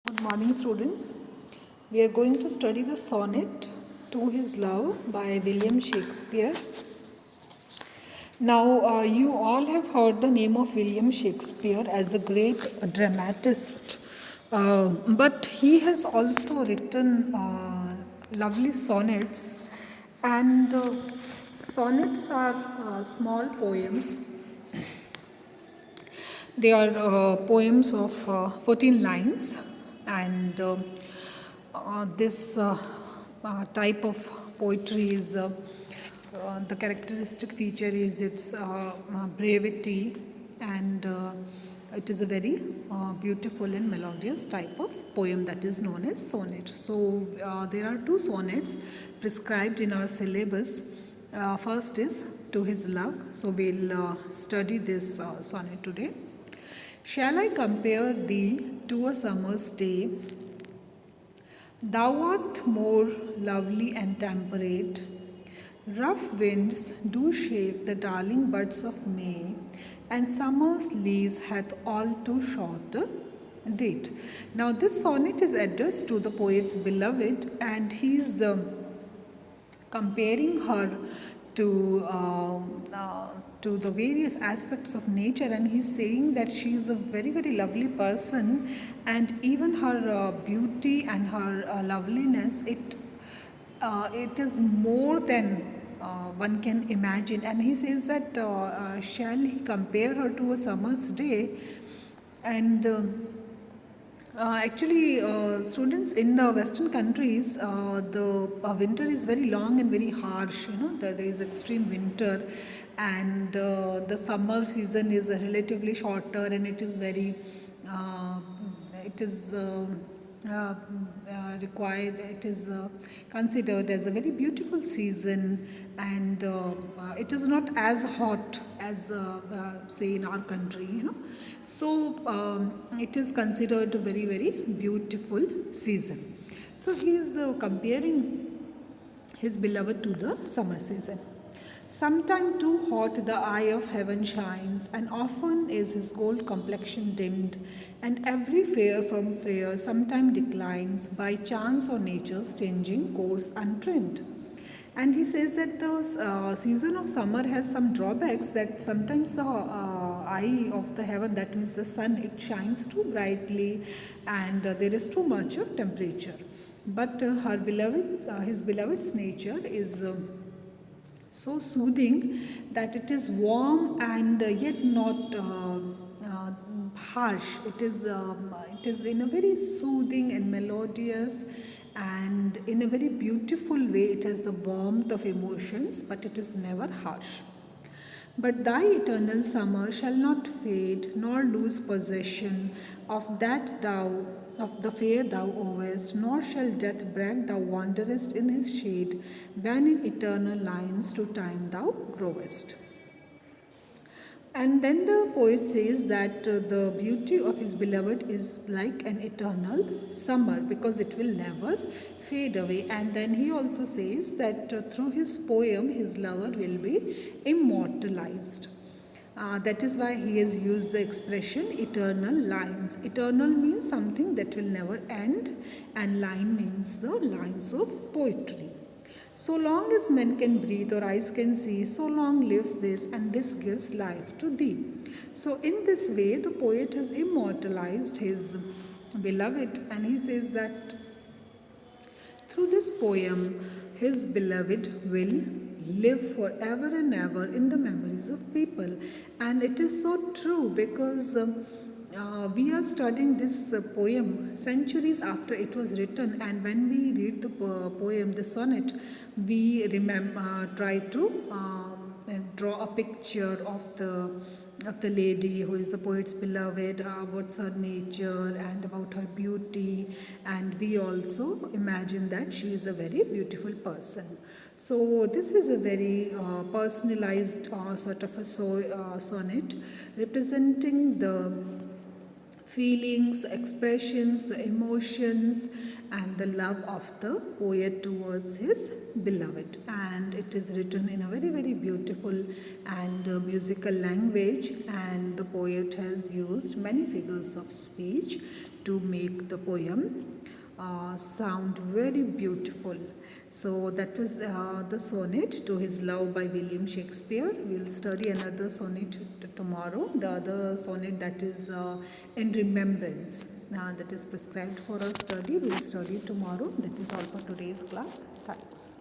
Good morning, students. We are going to study the sonnet To His Love by William Shakespeare. Now, you all have heard the name of William Shakespeare as a great dramatist, but he has also written lovely sonnets, and sonnets are small poems. They are poems of 14 lines, and this type of poetry is the characteristic feature is its brevity, and it is a very beautiful and melodious type of poem that is known as sonnet. So, there are two sonnets prescribed in our syllabus. First is To His Love. So, we'll study this sonnet today. Shall I compare thee to a summer's day? Thou art more lovely and temperate. Rough winds do shake the darling buds of May, and summer's lease hath all too short a date. Now, this sonnet is addressed to the poet's beloved, and he's comparing her to the various aspects of nature, and he's saying that she is a very lovely person, and even her beauty and her loveliness, it is more than one can imagine. And he says that shall he compare her to a summer's day, and actually, students in the Western countries, the winter is very long and very harsh. There is extreme winter, and the summer season is relatively shorter, and it is very, it is. Required, it is considered as a very beautiful season, and it is not as hot as say in our country. So it is considered a very beautiful season. So he is comparing his beloved to the summer season. Sometime too hot the eye of heaven shines, and often is his gold complexion dimmed, and every fair from fair sometime declines, by chance or nature's changing course untrimmed. And he says that the season of summer has some drawbacks, that sometimes the eye of the heaven, that means the sun, it shines too brightly, and there is too much of temperature. But his beloved's nature is so soothing that it is warm and yet not harsh. It is in a very soothing and melodious, and in a very beautiful way. It has the warmth of emotions, but it is never harsh. But thy eternal summer shall not fade, nor lose possession of that thou of the fair thou owest, nor shall death brag thou wanderest in his shade, when in eternal lines to time thou growest. And then the poet says that the beauty of his beloved is like an eternal summer, because it will never fade away. And then he also says that through his poem, his lover will be immortalized. That is why he has used the expression eternal lines. Eternal means something that will never end, and line means the lines of poetry. So long as men can breathe or eyes can see, so long lives this, and this gives life to thee. So, in this way, the poet has immortalized his beloved, and he says that through this poem, his beloved will live forever and ever in the memories of people. And it is so true, because we are studying this poem centuries after it was written, and when we read the poem, the sonnet, we try to draw a picture of the lady who is the poet's beloved, what's her nature and about her beauty, and we also imagine that she is a very beautiful person. So this is a very personalized sort of a sonnet, representing the feelings, the expressions, the emotions, and the love of the poet towards his beloved. And it is written in a very beautiful and musical language, and the poet has used many figures of speech to make the poem sound very beautiful. So that was the sonnet to his love by William Shakespeare. We'll study another sonnet tomorrow. The other sonnet that is in remembrance that is prescribed for our study. We'll study tomorrow. That is all for today's class. Thanks.